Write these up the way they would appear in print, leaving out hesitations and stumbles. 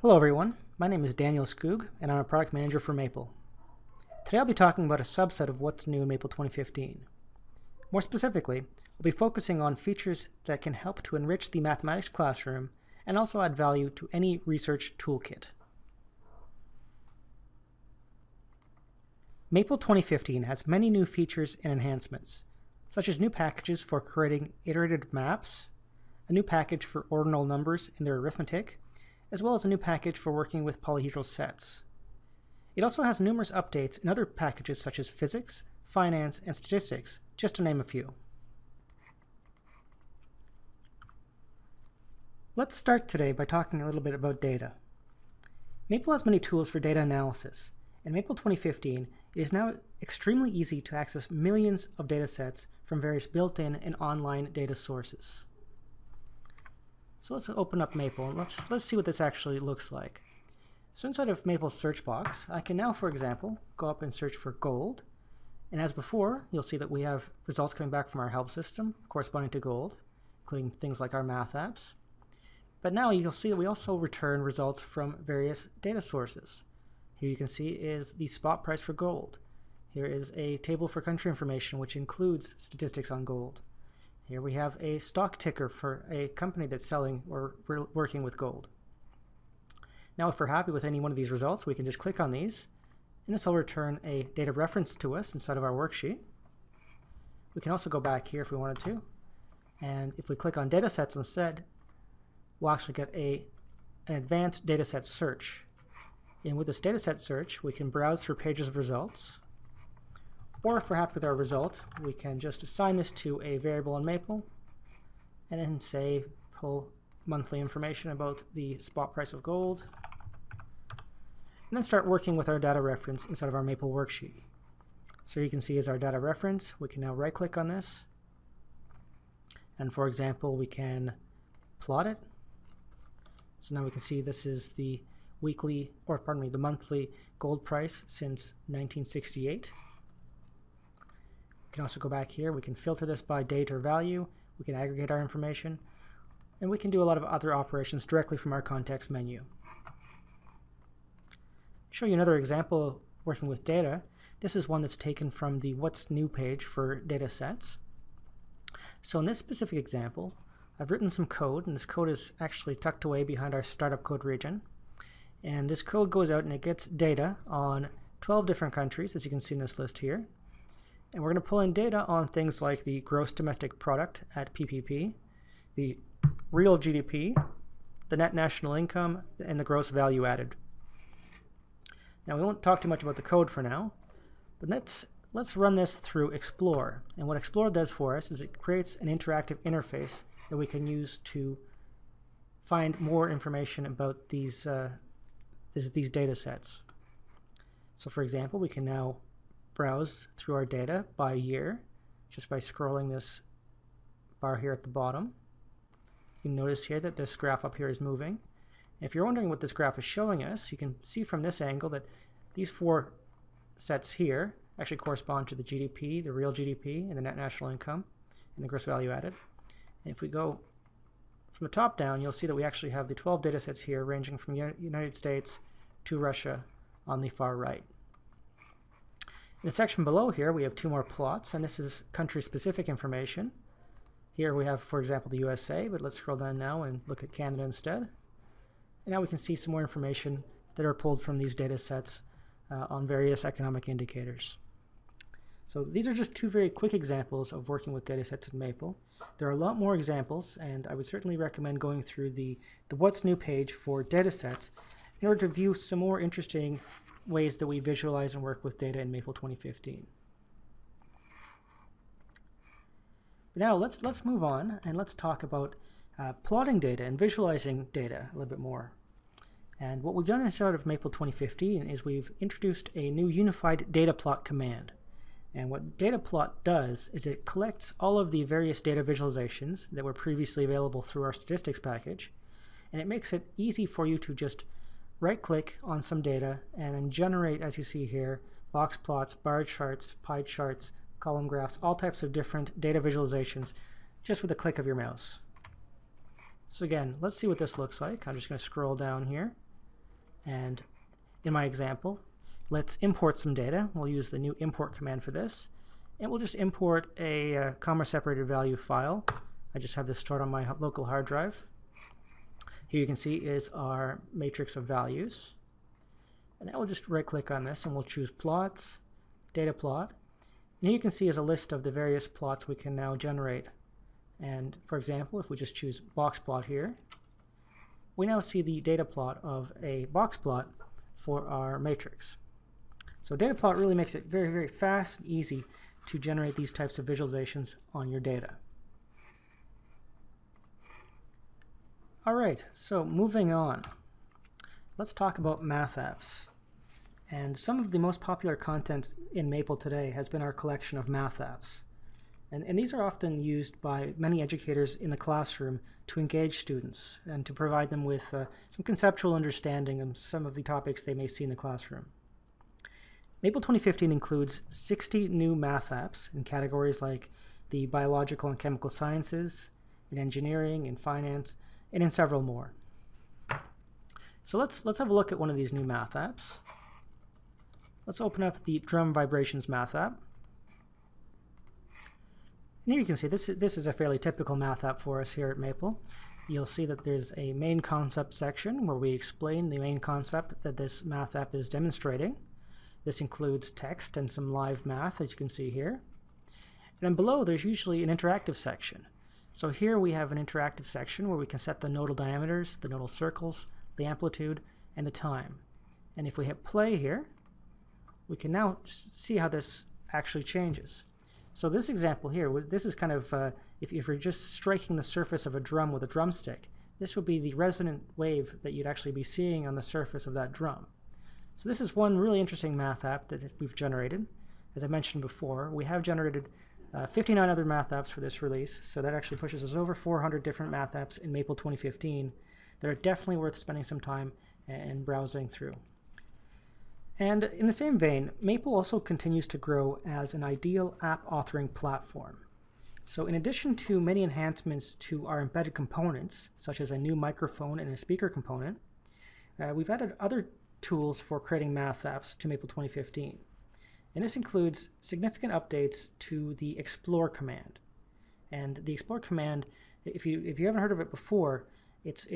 Hello everyone, my name is Daniel Skoog and I'm a product manager for Maple. Today I'll be talking about a subset of what's new in Maple 2015. More specifically, we'll be focusing on features that can help to enrich the mathematics classroom and also add value to any research toolkit. Maple 2015 has many new features and enhancements, such as new packages for creating iterative maps, a new package for ordinal numbers in their arithmetic, as well as a new package for working with polyhedral sets. It also has numerous updates in other packages such as physics, finance, and statistics, just to name a few. Let's start today by talking a little bit about data. Maple has many tools for data analysis. In Maple 2015, it is now extremely easy to access millions of data sets from various built-in and online data sources. So let's open up Maple and let's see what this actually looks like. So inside of Maple's search box, I can now, for example, go up and search for gold. And as before, you'll see that we have results coming back from our help system corresponding to gold, including things like our math apps. But now you'll see that we also return results from various data sources. Here you can see is the spot price for gold. Here is a table for country information which includes statistics on gold. Here we have a stock ticker for a company that's selling or working with gold. Now if we're happy with any one of these results, we can just click on these, and this will return a data reference to us inside of our worksheet. We can also go back here if we wanted to, and if we click on datasets instead, we'll actually get an advanced dataset search. And with this dataset search, we can browse through pages of results. Or if we're happy with our result, we can just assign this to a variable in Maple and then say pull monthly information about the spot price of gold, and then start working with our data reference inside of our Maple worksheet. So you can see as our data reference, we can now right click on this, and for example we can plot it. So now we can see this is the the monthly gold price since 1968. We can also go back here, we can filter this by date or value, we can aggregate our information, and we can do a lot of other operations directly from our context menu. To show you another example working with data, this is one that's taken from the What's New page for data sets. So in this specific example, I've written some code, and this code is actually tucked away behind our startup code region. And this code goes out and it gets data on 12 different countries, as you can see in this list here. And we're going to pull in data on things like the gross domestic product at PPP, the real GDP, the net national income, and the gross value added. Now we won't talk too much about the code for now, but let's run this through Explore. And what Explore does for us is it creates an interactive interface that we can use to find more information about these data sets. So for example, we can now browse through our data by year just by scrolling this bar here at the bottom. You can notice here that this graph up here is moving. And if you're wondering what this graph is showing us, you can see from this angle that these four sets here actually correspond to the GDP, the real GDP, and the net national income, and the gross value added. And if we go from the top down, you'll see that we actually have the 12 data sets here ranging from United States to Russia on the far right. In the section below here, we have two more plots, and this is country-specific information. Here we have, for example, the USA, but let's scroll down now and look at Canada instead. And now we can see some more information that are pulled from these data sets on various economic indicators. So these are just two very quick examples of working with data sets in Maple. There are a lot more examples, and I would certainly recommend going through the What's New page for data sets in order to view some more interesting ways that we visualize and work with data in Maple 2015. But now let's move on and let's talk about plotting data and visualizing data a little bit more. And what we've done inside of Maple 2015 is we've introduced a new unified data plot command. And what data plot does is it collects all of the various data visualizations that were previously available through our statistics package, and it makes it easy for you to just right-click on some data and then generate, as you see here, box plots, bar charts, pie charts, column graphs, all types of different data visualizations just with a click of your mouse. So again, let's see what this looks like. I'm just going to scroll down here. And in my example, let's import some data. We'll use the new import command for this. And we'll just import a comma-separated value file. I just have this stored on my local hard drive. Here you can see is our matrix of values. And now we'll just right-click on this and we'll choose Plots, Data Plot. And here you can see is a list of the various plots we can now generate. And for example, if we just choose Box Plot here, we now see the data plot of a box plot for our matrix. So data plot really makes it very, very fast and easy to generate these types of visualizations on your data. All right, so moving on. Let's talk about math apps. And some of the most popular content in Maple today has been our collection of math apps. And these are often used by many educators in the classroom to engage students and to provide them with some conceptual understanding of some of the topics they may see in the classroom. Maple 2015 includes 60 new math apps in categories like the biological and chemical sciences, in engineering, in finance, and in several more. So let's have a look at one of these new math apps. Let's open up the Drum Vibrations math app. And here you can see this is a fairly typical math app for us here at Maple. You'll see that there's a main concept section where we explain the main concept that this math app is demonstrating. This includes text and some live math, as you can see here. And then below there's usually an interactive section. So here we have an interactive section where we can set the nodal diameters, the nodal circles, the amplitude, and the time. And if we hit play here, we can now see how this actually changes. So this example here, this is kind of, if you're just striking the surface of a drum with a drumstick, this would be the resonant wave that you'd actually be seeing on the surface of that drum. So this is one really interesting math app that we've generated. As I mentioned before, we have generated 59 other math apps for this release, so that actually pushes us over 400 different math apps in Maple 2015 that are definitely worth spending some time and browsing through. And in the same vein, Maple also continues to grow as an ideal app authoring platform. So in addition to many enhancements to our embedded components, such as a new microphone and a speaker component, we've added other tools for creating math apps to Maple 2015. And this includes significant updates to the Explore command. And the Explore command, if you haven't heard of it before, it's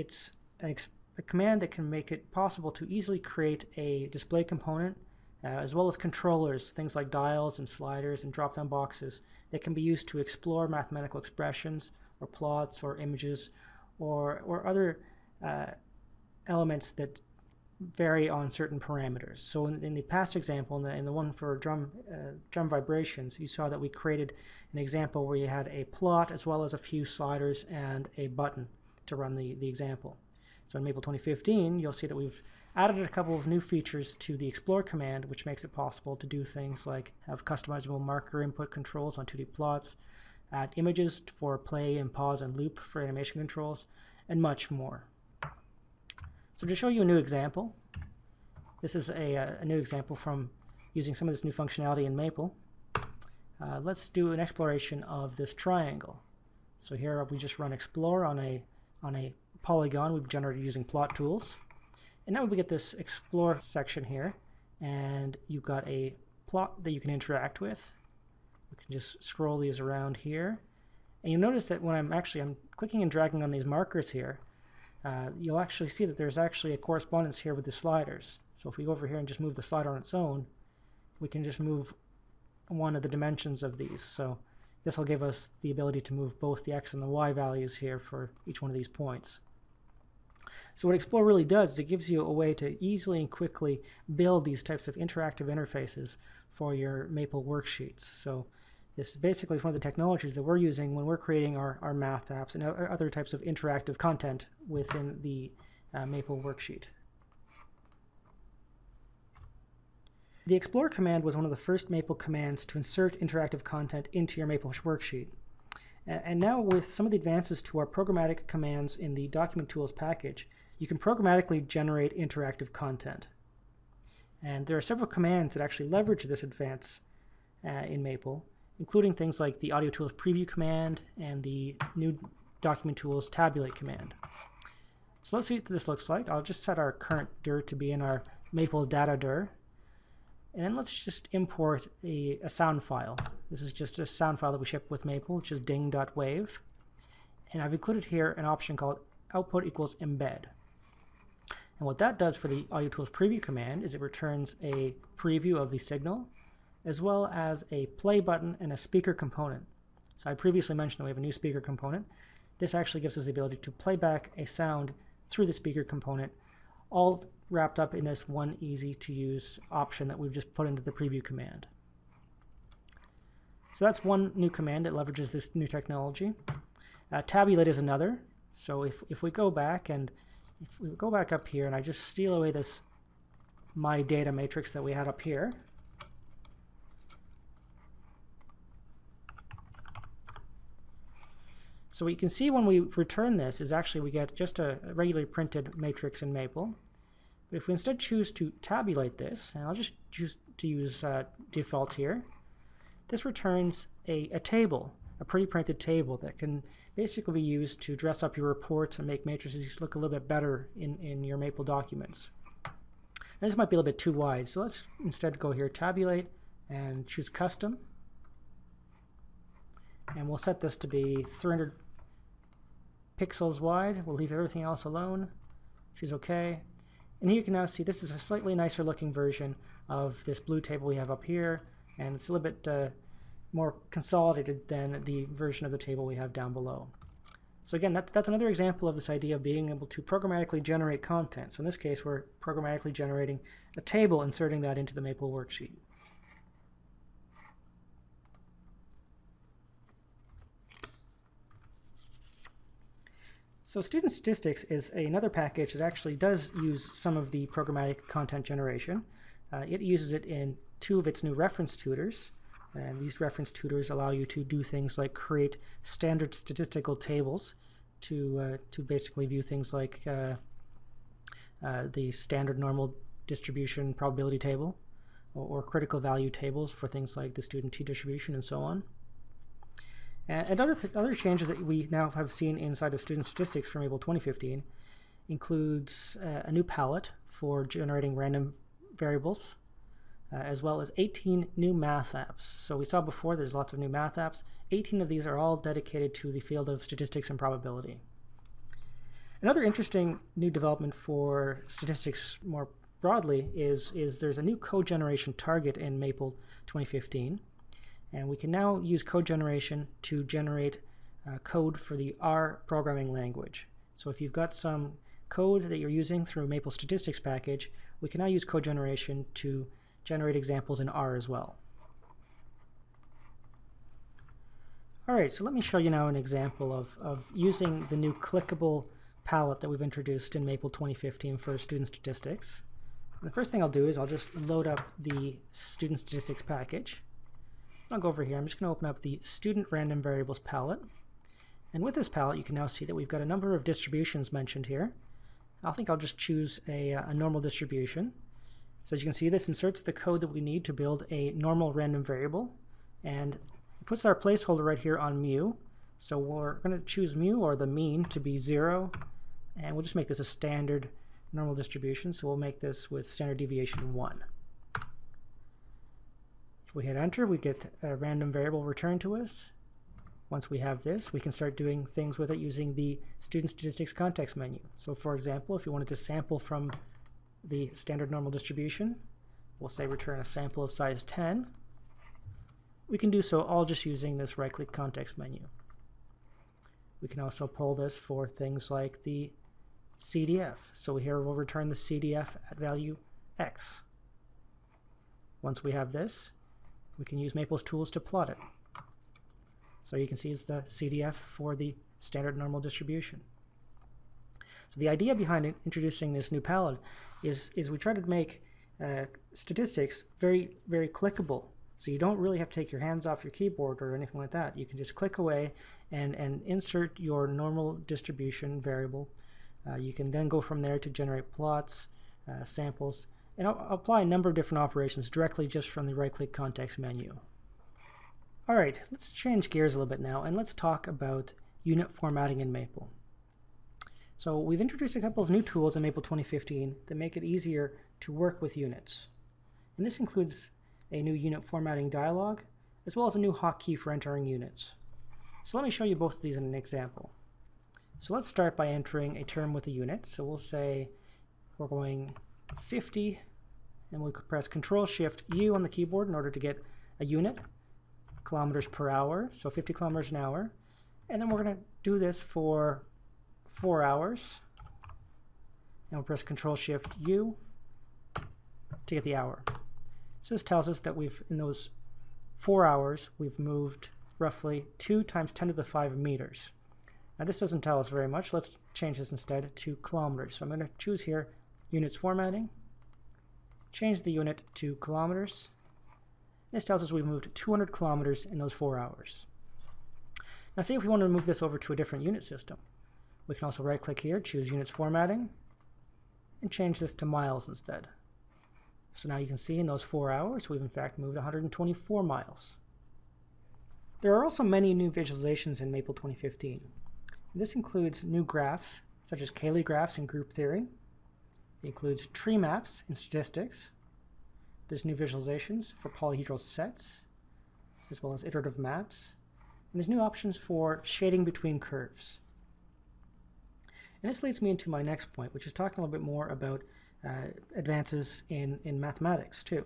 a command that can make it possible to easily create a display component as well as controllers, things like dials and sliders and drop-down boxes that can be used to explore mathematical expressions or plots or images or other elements that vary on certain parameters. So in the past example, in the one for drum vibrations, you saw that we created an example where you had a plot as well as a few sliders and a button to run the example. So in Maple 2015, you'll see that we've added a couple of new features to the Explore command, which makes it possible to do things like have customizable marker input controls on 2D plots, add images for play and pause and loop for animation controls, and much more. So to show you a new example, this is a new example from using some of this new functionality in Maple. Let's do an exploration of this triangle. So here we just run Explore on a polygon we've generated using plot tools. And now we get this Explore section here, and you've got a plot that you can interact with. You can just scroll these around here. And you'll notice that when I'm clicking and dragging on these markers here, you'll actually see that there's actually a correspondence here with the sliders. So if we go over here and just move the slider on its own, we can just move one of the dimensions of these. So this will give us the ability to move both the x and the y values here for each one of these points. So what Explore really does is it gives you a way to easily and quickly build these types of interactive interfaces for your Maple worksheets. So this basically is one of the technologies that we're using when we're creating our math apps and other types of interactive content within the Maple worksheet. The Explore command was one of the first Maple commands to insert interactive content into your Maple worksheet. And now with some of the advances to our programmatic commands in the Document Tools package, you can programmatically generate interactive content. And there are several commands that actually leverage this advance in Maple, including things like the Audio Tools Preview command and the new Document Tools Tabulate command. So let's see what this looks like. I'll just set our current dir to be in our Maple data dir. And then let's just import a sound file. This is just a sound file that we ship with Maple, which is ding.wave. And I've included here an option called output equals embed. And what that does for the Audio Tools preview command is it returns a preview of the signal, as well as a play button and a speaker component. So I previously mentioned that we have a new speaker component. This actually gives us the ability to play back a sound through the speaker component, all wrapped up in this one easy to use option that we've just put into the preview command. So that's one new command that leverages this new technology. Tabulate is another. So if we go back up here and I just steal away this my data matrix that we had up here, so what you can see when we return this is actually we get just a regularly printed matrix in Maple. But if we instead choose to tabulate this, and I'll just choose to use default here, this returns a table, a pre-printed table that can basically be used to dress up your reports and make matrices look a little bit better in your Maple documents. Now, this might be a little bit too wide, so let's instead go here, tabulate, and choose custom. And we'll set this to be 300 pixels wide. We'll leave everything else alone. Choose OK. And here you can now see this is a slightly nicer looking version of this blue table we have up here, and it's a little bit more consolidated than the version of the table we have down below. So again, that's another example of this idea of being able to programmatically generate content. So in this case, we're programmatically generating a table, inserting that into the Maple worksheet. So student statistics is another package that actually does use some of the programmatic content generation. It uses it in two of its new reference tutors. And these reference tutors allow you to do things like create standard statistical tables to basically view things like the standard normal distribution probability table, or critical value tables for things like the student t-distribution and so on. And other changes that we now have seen inside of student statistics from Maple 2015 includes a new palette for generating random variables, as well as 18 new math apps. So we saw before there's lots of new math apps. 18 of these are all dedicated to the field of statistics and probability. Another interesting new development for statistics more broadly is there's a new code generation target in Maple 2015. And we can now use code generation to generate code for the R programming language. So if you've got some code that you're using through Maple Statistics package, we can now use code generation to generate examples in R as well. All right, so let me show you now an example of using the new clickable palette that we've introduced in Maple 2015 for student statistics. And the first thing I'll do is I'll just load up the student statistics package. I'll go over here. I'm just going to open up the student random variables palette. And with this palette, you can now see that we've got a number of distributions mentioned here. I think I'll just choose a normal distribution. So as you can see, this inserts the code that we need to build a normal random variable. And it puts our placeholder right here on mu. So we're going to choose mu, or the mean, to be 0. And we'll just make this a standard normal distribution. So we'll make this with standard deviation 1. If we hit enter, we get a random variable returned to us. Once we have this, we can start doing things with it using the student statistics context menu. So for example, if you wanted to sample from the standard normal distribution, we'll say return a sample of size 10. We can do so all just using this right-click context menu. We can also pull this for things like the CDF. So here we'll return the CDF at value X. Once we have this, we can use Maple's tools to plot it. So you can see it's the CDF for the standard normal distribution. So the idea behind introducing this new palette is we try to make statistics very, very clickable. So you don't really have to take your hands off your keyboard or anything like that. You can just click away and insert your normal distribution variable. You can then go from there to generate plots, samples, and I'll apply a number of different operations directly just from the right-click context menu. All right, let's change gears a little bit now, and let's talk about unit formatting in Maple. So we've introduced a couple of new tools in Maple 2015 that make it easier to work with units. And this includes a new unit formatting dialog, as well as a new hotkey for entering units. So let me show you both of these in an example. So let's start by entering a term with a unit. So we'll say we're going 50, and we'll press Control-Shift-U on the keyboard in order to get a unit, kilometers per hour, so 50 kilometers an hour. And then we're going to do this for 4 hours. And we'll press Control-Shift-U to get the hour. So this tells us that in those 4 hours, we've moved roughly 2 times 10 to the 5 meters. Now this doesn't tell us very much. Let's change this instead to kilometers. So I'm going to choose here units formatting, change the unit to kilometers. This tells us we've moved 200 kilometers in those 4 hours. Now say if we want to move this over to a different unit system. We can also right-click here, choose units formatting, and change this to miles instead. So now you can see in those 4 hours we've in fact moved 124 miles. There are also many new visualizations in Maple 2015. This includes new graphs such as Cayley graphs in group theory. It includes tree maps in statistics. There's new visualizations for polyhedral sets, as well as iterative maps. And there's new options for shading between curves. And this leads me into my next point, which is talking a little bit more about advances in mathematics too.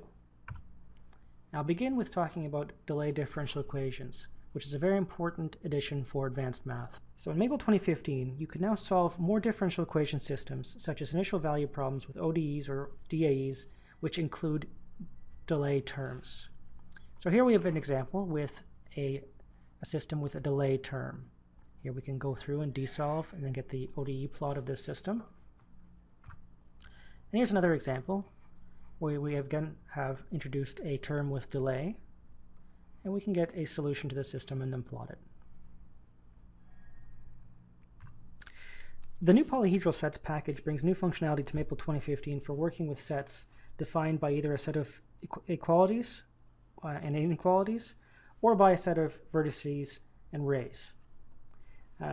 I'll begin with talking about delay differential equations, which is a very important addition for advanced math. So in Maple 2015, you can now solve more differential equation systems, such as initial value problems with ODEs or DAEs, which include delay terms. So here we have an example with a system with a delay term. Here we can go through and desolve and then get the ODE plot of this system. And here's another example where we again have introduced a term with delay, and we can get a solution to the system and then plot it. The new Polyhedral Sets package brings new functionality to Maple 2015 for working with sets defined by either a set of equalities and inequalities, or by a set of vertices and rays.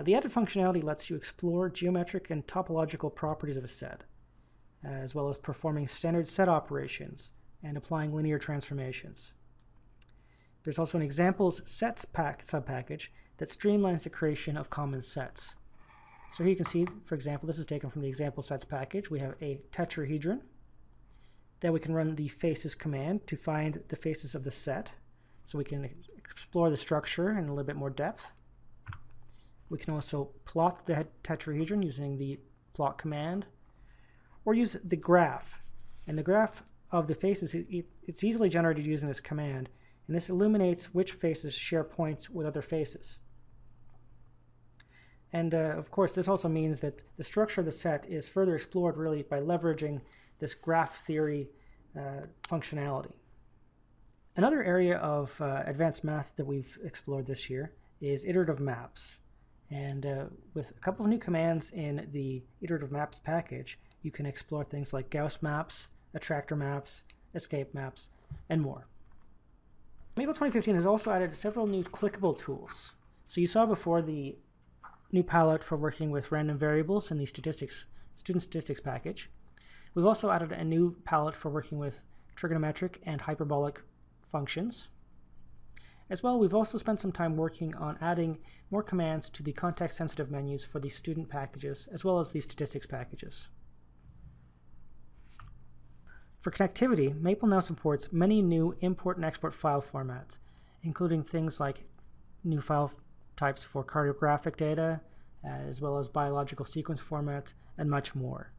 The added functionality lets you explore geometric and topological properties of a set, as well as performing standard set operations and applying linear transformations. There's also an examples sets subpackage that streamlines the creation of common sets. So here you can see, for example, this is taken from the example sets package. We have a tetrahedron. Then we can run the faces command to find the faces of the set. So we can explore the structure in a little bit more depth. We can also plot the tetrahedron using the plot command, or use the graph. And the graph of the faces, it's easily generated using this command, and this illuminates which faces share points with other faces. And of course, this also means that the structure of the set is further explored really by leveraging this graph theory functionality. Another area of advanced math that we've explored this year is iterative maps. And with a couple of new commands in the iterative maps package, you can explore things like Gauss maps, attractor maps, escape maps, and more. Maple 2015 has also added several new clickable tools. So you saw before the new palette for working with random variables in the student statistics package. We've also added a new palette for working with trigonometric and hyperbolic functions. As well, we've also spent some time working on adding more commands to the context-sensitive menus for the student packages, as well as the statistics packages. For connectivity, Maple now supports many new import and export file formats, including things like new file types for cartographic data, as well as biological sequence formats, and much more.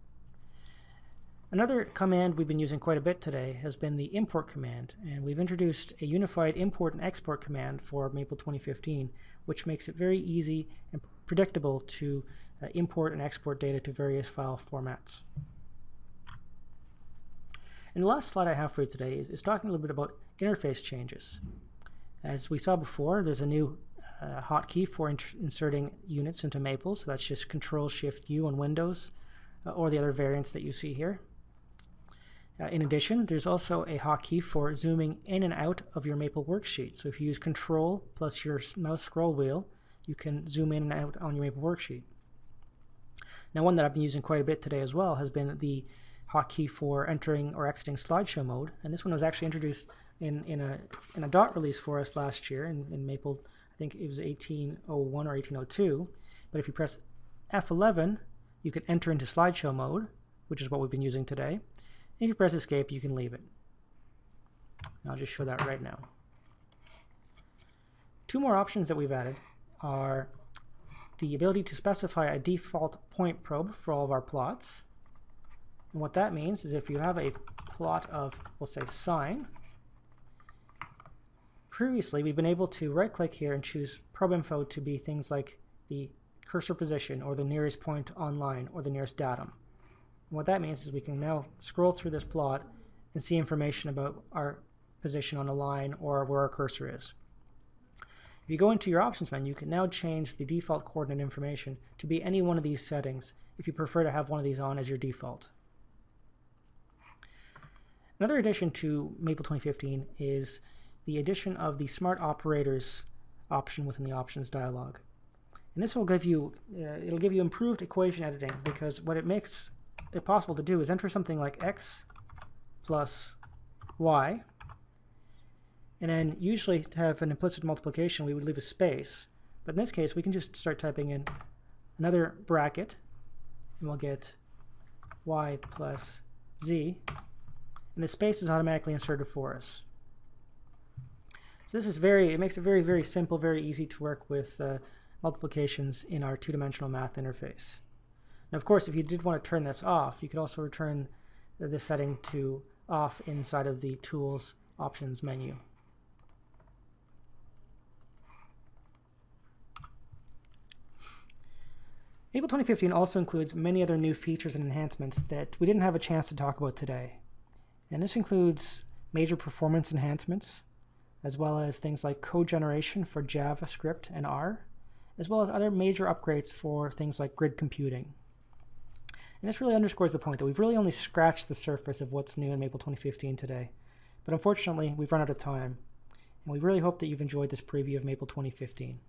Another command we've been using quite a bit today has been the import command, and we've introduced a unified import and export command for Maple 2015, which makes it very easy and predictable to import and export data to various file formats. And the last slide I have for you today is talking a little bit about interface changes. As we saw before, there's a new hotkey for inserting units into Maple, so that's just Control-Shift-U on Windows, or the other variants that you see here. In addition, there's also a hotkey for zooming in and out of your Maple worksheet. So if you use Control plus your mouse scroll wheel, you can zoom in and out on your Maple worksheet. Now, one that I've been using quite a bit today as well has been the hotkey for entering or exiting slideshow mode, and this one was actually introduced in a dot release for us last year in Maple. I think it was 1801 or 1802. But if you press F11, you can enter into slideshow mode, which is what we've been using today. And if you press escape, you can leave it. And I'll just show that right now. Two more options that we've added are the ability to specify a default point probe for all of our plots. And what that means is if you have a plot of, we'll say, sine, previously we've been able to right-click here and choose probe info to be things like the cursor position or the nearest point on line or the nearest datum. And what that means is we can now scroll through this plot and see information about our position on a line or where our cursor is. If you go into your options menu, you can now change the default coordinate information to be any one of these settings if you prefer to have one of these on as your default. Another addition to Maple 2015 is the addition of the Smart Operators option within the Options dialog. And this will give you, it'll give you improved equation editing, because what it makes it possible to do is enter something like x plus y, and then usually to have an implicit multiplication we would leave a space, but in this case we can just start typing in another bracket and we'll get y plus z, and the space is automatically inserted for us. So this is it makes it very, very simple, very easy to work with multiplications in our two-dimensional math interface. Now, of course, if you did want to turn this off, you could also return this setting to off inside of the Tools Options menu. Maple 2015 also includes many other new features and enhancements that we didn't have a chance to talk about today. And this includes major performance enhancements, as well as things like code generation for JavaScript and R, as well as other major upgrades for things like grid computing. And this really underscores the point that we've really only scratched the surface of what's new in Maple 2015 today. But unfortunately, we've run out of time. And we really hope that you've enjoyed this preview of Maple 2015.